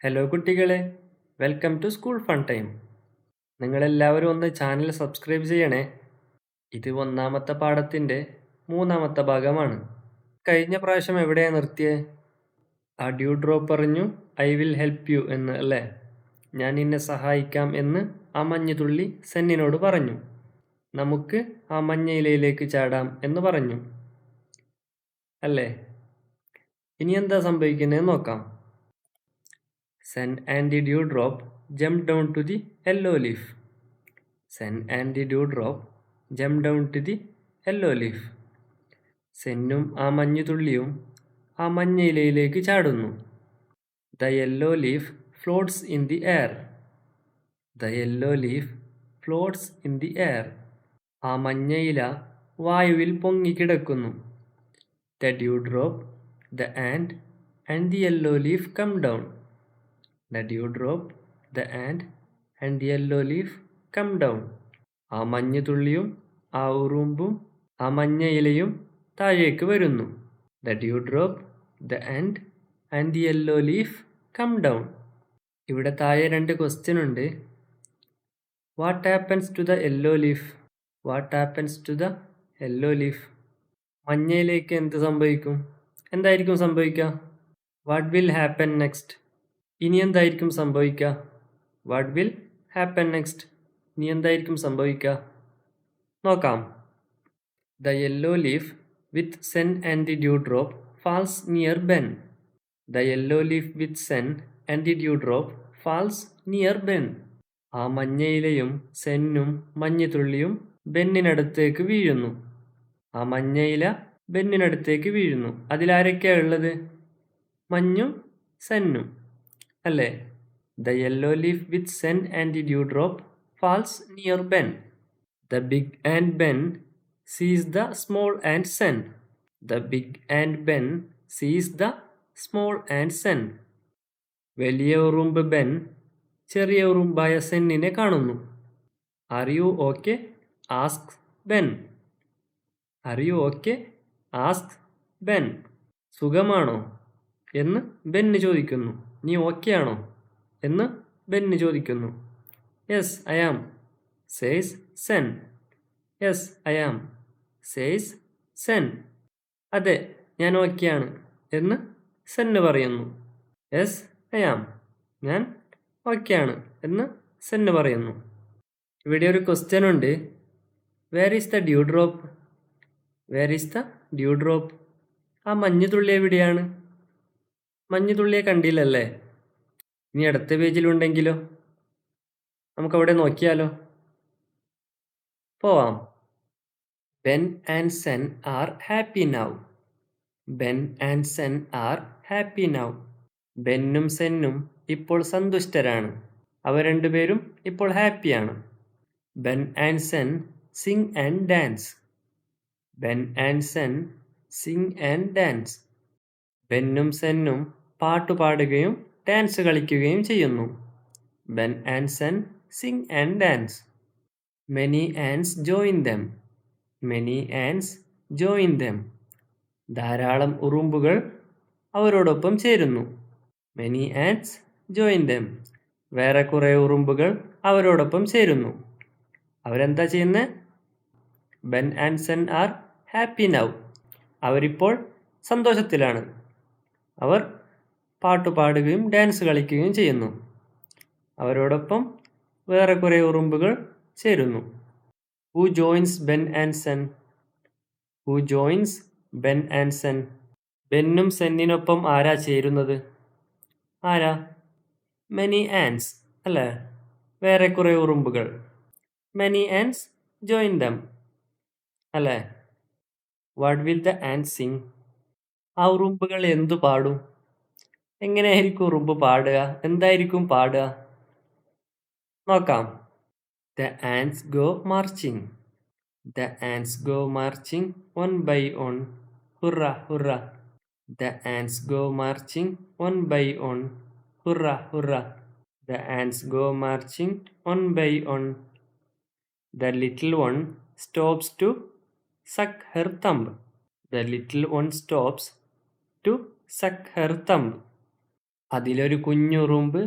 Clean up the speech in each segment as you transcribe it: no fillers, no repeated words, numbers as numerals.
Hello കുട്ടികളെ, welcome to school fun time. നിങ്ങളെല്ലാവരും ഒന്ന് ചാനൽ സബ്സ്ക്രൈബ് ചെയ്യണേ. ഇത് ഒന്നാമത്തെ പാഠത്തിൻ്റെ മൂന്നാമത്തെ ഭാഗമാണ്. കഴിഞ്ഞ പ്രാവശ്യം എവിടെയാണ് നിർത്തിയേ? ആ ഡ്യൂ ഡ്രോപ്പ് പറഞ്ഞു ഐ വിൽ ഹെൽപ്പ് യു എന്ന് അല്ലേ? ഞാൻ നിന്നെ സഹായിക്കാം എന്ന് ആ മഞ്ഞുതുള്ളി സെന്നിനോട് പറഞ്ഞു. നമുക്ക് ആ മഞ്ഞ ഇലയിലേക്ക് ചാടാം എന്ന് പറഞ്ഞു അല്ലേ? ഇനി എന്താ സംഭവിക്കുന്നത് നോക്കാം. Sen and the dewdrop jumped down to the yellow leaf. Sen and the dewdrop jumped down to the yellow leaf. സെന്നും ആ മഞ്ഞുതുള്ളിയും ആ മഞ്ഞ ഇലയിലേക്ക് ചാടുന്നു. The yellow leaf floats in the air. The yellow leaf floats in the air. ആ മഞ്ഞ ഇല വായുവിൽ പൊങ്ങിക്കിടക്കുന്നു. The dewdrop, the ant and the yellow leaf come down. The dewdrop, the ant and the yellow leaf come down. ആ മഞ്ഞുതുള്ളിയും ആ ഉറുമ്പും ആ മഞ്ഞ ഇലയും താഴേക്ക് വരുന്നു. The dewdrop, the ant and the yellow leaf come down. ഇവിടെ താഴെ രണ്ട് ക്വസ്റ്റ്യൻ ഉണ്ട്. What happens to the yellow leaf? What happens to the yellow leaf? മഞ്ഞ ഇലയ്ക്ക് എന്ത് സംഭവിക്കും? എന്തായിരിക്കും സംഭവിക്കുക? What will happen next? ഇനി എന്തായിരിക്കും സംഭവിക്കുക? What will happen next? ഇനി എന്തായിരിക്കും സംഭവിക്കുക നോക്കാം. The yellow leaf with Zen and the dew drop falls near Ben. The yellow leaf with Zen and the dew drop falls near Ben. ആ മഞ്ഞയിലയും സെന്നും മഞ്ഞുതുള്ളിയും ബെന്നിനടുത്തേക്ക് വീഴുന്നു. ആ മഞ്ഞയില ബെന്നിനടുത്തേക്ക് വീഴുന്നു. അതിലാരൊക്കെയാണ് ഉള്ളത്? മഞ്ഞും സെന്നും അല്ലേ? The yellow leaf with Zen and the dew drop falls near Ben. The big ant Ben sees the small ant Zen. The big ant Ben sees the small ant Zen. വലിയ ഉറുമ്പ് ബെൻ ചെറിയ ഉറുമ്പായ സെന്നിനെ കാണുന്നു. Are you okay? Ask Ben. Are you okay? Ask Ben. സുഖമാണോ എന്ന് ബെന്ന് ചോദിക്കുന്നു. നീ ഓക്കെ ആണോ എന്ന് ബെന്ന് ചോദിക്കുന്നു. Yes I am says Zen. Yes I am says Zen. അതെ, ഞാൻ ഓക്കെയാണ് എന്ന് സെന്ന് പറയുന്നു. യെസ് ഐ ആം, ഞാൻ ഓക്കെയാണ് എന്ന് സെന്ന് പറയുന്നു. ഇവിടെ ഒരു ക്വസ്റ്റ്യൻ ഉണ്ട്. Where is the dew drop? Where is the dew drop? ആ മഞ്ഞുതുള്ളി എവിടെയാണ്? മഞ്ഞുതുള്ളിയെ കണ്ടില്ലല്ലേ? ഇനി അടുത്ത പേജിലുണ്ടെങ്കിലോ? നമുക്കവിടെ നോക്കിയാലോ? പോവാം. Ben and Zen are happy now. Ben and Zen are happy now. ബെന്നും സെന്നും ഇപ്പോൾ സന്തുഷ്ടരാണ്. അവർ രണ്ടുപേരും ഇപ്പോൾ ഹാപ്പിയാണ്. Ben and Zen sing and dance. Ben and Zen sing and dance. ബെന്നും സെന്നും പാട്ടുപാടുകയും ഡാൻസ് കളിക്കുകയും ചെയ്യുന്നു. Ben and Zen sing and dance. Many ants join them. Many ants join them. ധാരാളം ഉറുമ്പുകൾ അവരോടൊപ്പം ചേരുന്നു. Many ants join them. വേറെ കുറേ ഉറുമ്പുകൾ അവരോടൊപ്പം ചേരുന്നു. അവരെന്താ ചെയ്യുന്നത്? Ben and Zen are happy now. അവരിപ്പോൾ സന്തോഷത്തിലാണ്. അവർ പാട്ടുപാടുകയും ഡാൻസ് കളിക്കുകയും ചെയ്യുന്നു. അവരോടൊപ്പം വേറെ കുറേ ഉറുമ്പുകൾ ചേരുന്നു. Who joins Ben and Zen? Who joins Ben and Zen? ബെന്നും സെന്നിനൊപ്പം ആരാ ചേരുന്നത്? ആരാ? മെനി ആൻസ് അല്ലേ? വേറെ കുറേ ഉറുമ്പുകൾ. മെനി ആൻസ് ജോയിൻ ദം അല്ലേ? What will the and Singh? ആ ഉറുമ്പുകൾ എന്തു പാടും? എങ്ങനെയായിരിക്കും ഉറുമ്പ് പാടുക? എന്തായിരിക്കും പാടുക നോക്കാം. The ants go marching. The ants go marching one by one. Hurrah hurrah. The ants go marching one by one. Hurrah hurrah. The ants go marching one by one. The little one stops to suck her thumb. The little one stops to suck her thumb. അതിലൊരു കുഞ്ഞുറുമ്പ്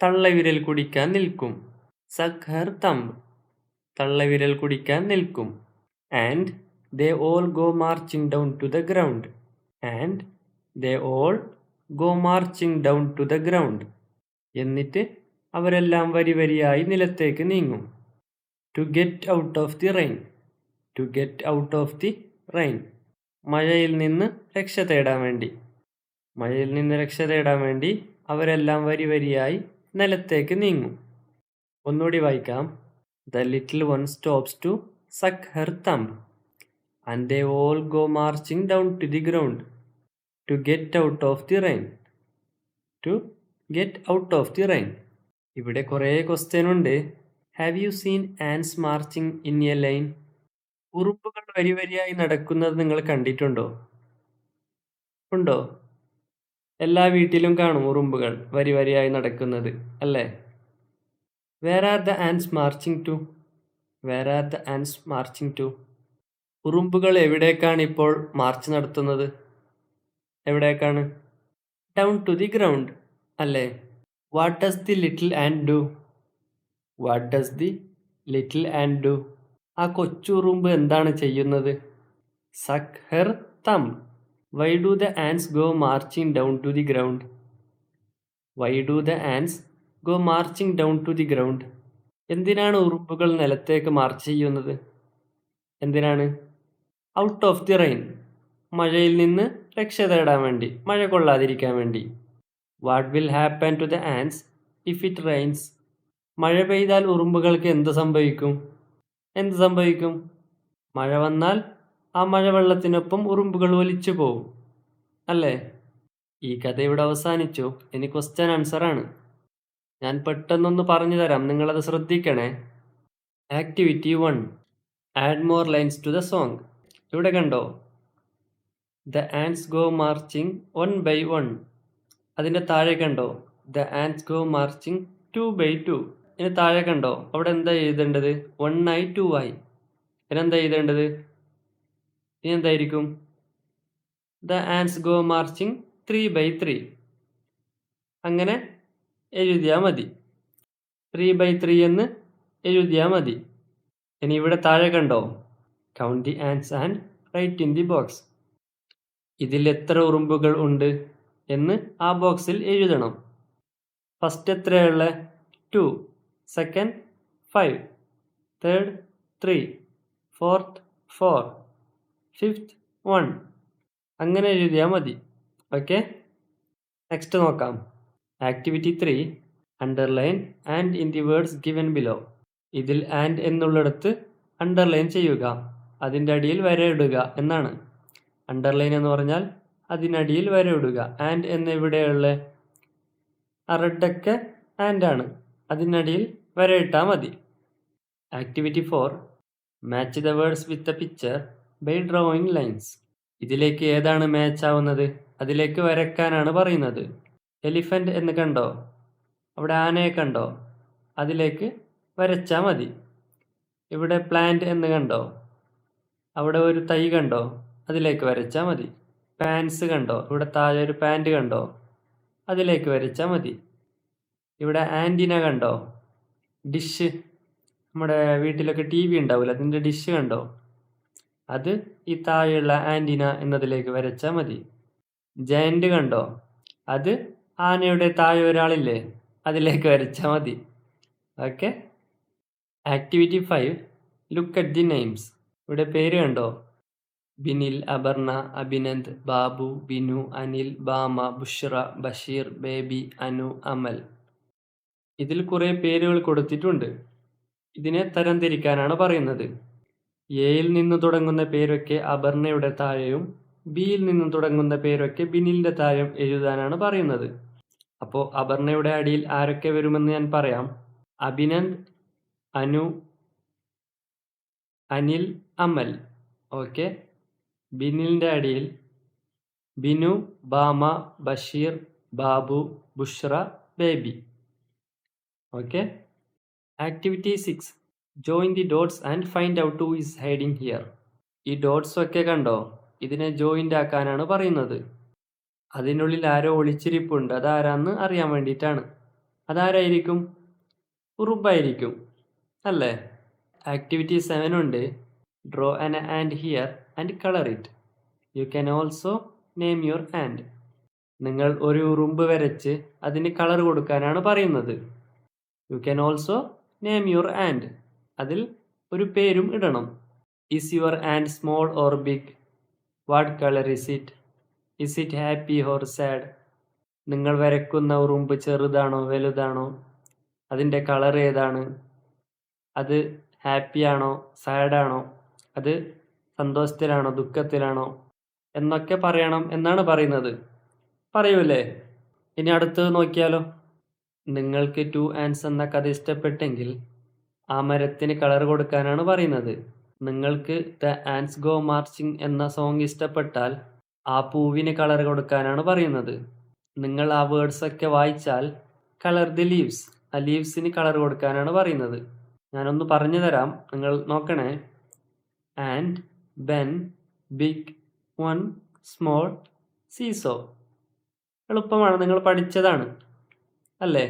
തള്ളവിരൽ കുടിക്കാൻ നിൽക്കും. Suck her thumb. തള്ളവിരൽ കുടിക്കാൻ നിൽക്കും. And they all go marching down to the ground. And they all go marching down to the ground. എന്നിട്ട് അവരെല്ലാം വരിവരിയായി നിലത്തേക്ക് നീങ്ങും. To get out of the rain. To get out of the rain. മഴയിൽ നിന്ന് രക്ഷ തേടാൻ വേണ്ടി. മഴയിൽ നിന്ന് രക്ഷ തേടാൻ വേണ്ടി അവരെല്ലാം വരിവരിയായി നിലത്തേക്ക് നീങ്ങും. ഒന്നുകൂടി വായിക്കാം. The little one stops to suck her thumb. And they all go marching down to the ground to get out of the rain. To get out of the rain. ഇവിടെ കുറേ ക്വസ്റ്റ്യൻ ഉണ്ട്. Have you seen ants marching in a line? ഉറുമ്പുകൾ വരിവരിയായി നടക്കുന്നത് നിങ്ങൾ കണ്ടിട്ടുണ്ടോ? ഉണ്ടോ? എല്ലാ വീട്ടിലും കാണും ഉറുമ്പുകൾ വരിവരിയായി നടക്കുന്നത്, അല്ലേ? Where are the ants marching to? Where are the ants marching to? ഉറുമ്പുകൾ എവിടേക്കാണ് ഇപ്പോൾ മാർച്ച് നടത്തുന്നത്? എവിടേക്കാണ്? ഡൗൺ ടു ദി ഗ്രൗണ്ട്, അല്ലേ? What does the little ant do? What does the little ant do? ആ കൊച്ചുറുമ്പ് എന്താണ് ചെയ്യുന്നത്? Suck her thumb. Why do the ants go marching down to the ground? Why do the ants go marching down to the ground? എന്തിനാണ് ഉറുമ്പുകൾ നിലത്തേക്ക് march ചെയ്യുന്നത്? എന്തിനാണ്? Out of the rain. മഴയിൽ നിന്ന് രക്ഷ തേടാൻ വേണ്ടി, മഴ കൊള്ളാതിരിക്കാൻ വേണ്ടി. What will happen to the ants if it rains? മഴ പെയ്താൽ ഉറുമ്പുകൾക്ക് എന്ത് സംഭവിക്കും? എന്ത് സംഭവിക്കും? മഴ വന്നാൽ ആ മഴവെള്ളത്തിനൊപ്പം ഉറുമ്പുകൾ ഒലിച്ചു പോവും, അല്ലേ? ഈ കഥ ഇവിടെ അവസാനിച്ചു. ഇനി ക്വസ്റ്റ്യൻ ആൻസറാണ്. ഞാൻ പെട്ടെന്നൊന്ന് പറഞ്ഞു തരാം, നിങ്ങളത് ശ്രദ്ധിക്കണേ. Activity 1. Add more lines to the song. ഇവിടെ കണ്ടോ? The ants go marching 1 by 1. അതിൻ്റെ താഴെ കണ്ടോ? The ants go marching 2 by 2. ഇതിന് താഴെ കണ്ടോ? അവിടെ എന്താ എഴുതേണ്ടത്? 1 ആയി 2 ആയി. ഇതിനെന്താ എഴുതേണ്ടത്? ഇനി എന്തായിരിക്കും? The ants go marching 3 by 3. അങ്ങനെ എഴുതിയാൽ മതി. 3 by 3 എന്ന് എഴുതിയാൽ മതി. ഇനി ഇവിടെ താഴെ കണ്ടോ? Count the ants and write in the box. ഇതിൽ എത്ര ഉറുമ്പുകൾ ഉണ്ട് എന്ന് ആ ബോക്സിൽ എഴുതണം. ഫസ്റ്റ് എത്രയുള്ള? 2, സെക്കൻഡ് 5, തേർഡ് 3, ഫോർത്ത് 4, ഫിഫ്ത്ത് 1. അങ്ങനെ എഴുതിയാൽ മതി. ഓക്കെ, നെക്സ്റ്റ് നോക്കാം. Activity 3. Underline and in the words given below. ഇതിൽ ആൻഡ് എന്നുള്ളിടത്ത് അണ്ടർലൈൻ ചെയ്യുക, അതിൻ്റെ അടിയിൽ വരയിടുക എന്നാണ്. അണ്ടർലൈൻ എന്ന് പറഞ്ഞാൽ അതിനടിയിൽ വരയിടുക. ആൻഡ് എന്നെവിടെയുള്ള ആ റെഡൊക്കെ ആൻഡ് ആണ്, അതിനടിയിൽ വരയിട്ടാൽ മതി. Activity 4. Match the words with the picture by drawing lines. ഇതിലേക്ക് ഏതാണ് മാച്ച് ആവുന്നത്? അതിലേക്ക് വരയ്ക്കാനാണ് പറയുന്നത്. എലിഫന്റ് എന്ന് കണ്ടോ? അവിടെ ആനയെ കണ്ടോ? അതിലേക്ക് വരച്ചാൽ മതി. ഇവിടെ പ്ലാന്റ് എന്ന് കണ്ടോ? അവിടെ ഒരു തൈ കണ്ടോ? അതിലേക്ക് വരച്ചാൽ മതി. പാൻസ് കണ്ടോ? ഇവിടെ താഴെ ഒരു പാൻറ് കണ്ടോ? അതിലേക്ക് വരച്ചാൽ മതി. ഇവിടെ ആൻറ്റിന കണ്ടോ? ഡിഷ്, നമ്മുടെ വീട്ടിലൊക്കെ TV ഉണ്ടാവില്ല, അതിൻ്റെ ഡിഷ് കണ്ടോ? അത് ഈ താഴെയുള്ള ആൻറ്റിന എന്നതിലേക്ക് വരച്ചാൽ മതി. ജയന്റ് കണ്ടോ? അത് ആനയുടെ താഴെ ഒരാളില്ലേ, അതിലേക്ക് വരച്ചാൽ മതി. Okay. Activity 5. Look at the names. ഇവിടെ പേര് കണ്ടോ? ബിനിൽ, അപർണ, അഭിനന്ദ്, ബാബു, ബിനു, അനിൽ, ബാമ, ബുഷ്ര, ബഷീർ, ബേബി, അനു, അമൽ. ഇതിൽ കുറേ പേരുകൾ കൊടുത്തിട്ടുണ്ട്. ഇതിനെ തരംതിരിക്കാനാണ് പറയുന്നത്. എയിൽ നിന്ന് തുടങ്ങുന്ന പേരൊക്കെ അപർണയുടെ താഴെയും ബിയിൽ നിന്നും തുടങ്ങുന്ന പേരൊക്കെ ബിനിലിൻ്റെ താഴെയും എഴുതാനാണ് പറയുന്നത്. അപ്പോൾ അപർണയുടെ അടിയിൽ ആരൊക്കെ വരുമെന്ന് ഞാൻ പറയാം. അഭിനന്ദ്, അനു, അനിൽ, അമൽ. ഓക്കെ. ബിനിലിൻ്റെ അടിയിൽ Binu, Bama, Basheer, Babu, Bushra, Baby. Okay. Activity 6. Join the dots and find out who is hiding here. ഈ ഡോട്ട്സ് ഒക്കെ കണ്ടോ? ഇതിനെ ജോയിൻ്റ് ആക്കാനാണ് പറയുന്നത്. അതിനുള്ളിൽ ആരോ ഒളിച്ചിരിപ്പുണ്ട്. അതാരാന്ന് അറിയാൻ വേണ്ടിയിട്ടാണ്. അതാരായിരിക്കും? ഉറുമ്പായിരിക്കും അല്ലേ? ആക്ടിവിറ്റി 7 ഉണ്ട്. Draw an ant here and colour it. You can also name your ant. നിങ്ങൾ ഒരു ഉറുമ്പ് വരച്ച് അതിന് കളർ കൊടുക്കാനാണ് പറയുന്നത്. You can also name your ant. അതിൽ ഒരു പേരും ഇടണം. Is your ant small or big? What colour is it? Is it happy or sad? നിങ്ങൾ വരയ്ക്കുന്ന ഉറുമ്പ് ചെറുതാണോ വലുതാണോ? അതിൻ്റെ കളർ ഏതാണ്? അത് ഹാപ്പിയാണോ സാഡാണോ? അത് സന്തോഷത്തിലാണോ ദുഃഖത്തിലാണോ എന്നൊക്കെ പറയണം എന്നാണ് പറയുന്നത്. പറയൂലേ? ഇനി അടുത്തത് നോക്കിയാലോ. നിങ്ങൾക്ക് 2 ആൻഡ്സ് എന്ന കഥ ഇഷ്ടപ്പെട്ടെങ്കിൽ ആ മരത്തിന് കളർ കൊടുക്കാനാണ് പറയുന്നത്. നിങ്ങൾക്ക് ദ ആൻഡ്സ് ഗോ മാർച്ചിങ് എന്ന സോങ് ഇഷ്ടപ്പെട്ടാൽ ആ പൂവിന് കളർ കൊടുക്കാനാണ് പറയുന്നത്. നിങ്ങൾ ആ വേർഡ്സ് ഒക്കെ വായിച്ചാൽ കളർ ദി ലീവ്സ്, ആ ലീവ്സിന് കളർ കൊടുക്കാനാണ് പറയുന്നത്. ഞാനൊന്ന് പറഞ്ഞു തരാം, നിങ്ങൾ നോക്കണേ. Ant, Ben, big, one, small, seesaw. എളുപ്പമാണ്, നിങ്ങൾ പഠിച്ചതാണ് അല്ലേ?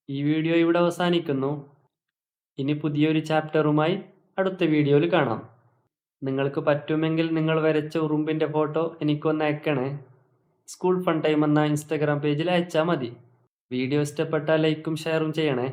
ഈ വീഡിയോ ഇവിടെ അവസാനിക്കുന്നു. ഇനി പുതിയൊരു ചാപ്റ്ററുമായി അടുത്ത വീഡിയോയിൽ കാണാം. നിങ്ങൾക്ക് പറ്റുമെങ്കിൽ നിങ്ങൾ വരച്ച ഉറുമ്പിൻ്റെ ഫോട്ടോ എനിക്കൊന്ന് അയക്കണേ. സ്കൂൾ ഫൺ ടൈം എന്ന ഇൻസ്റ്റാഗ്രാം പേജിൽ അയച്ചാൽ മതി. വീഡിയോ ഇഷ്ടപ്പെട്ടാൽ ലൈക്കും ഷെയറും ചെയ്യണേ.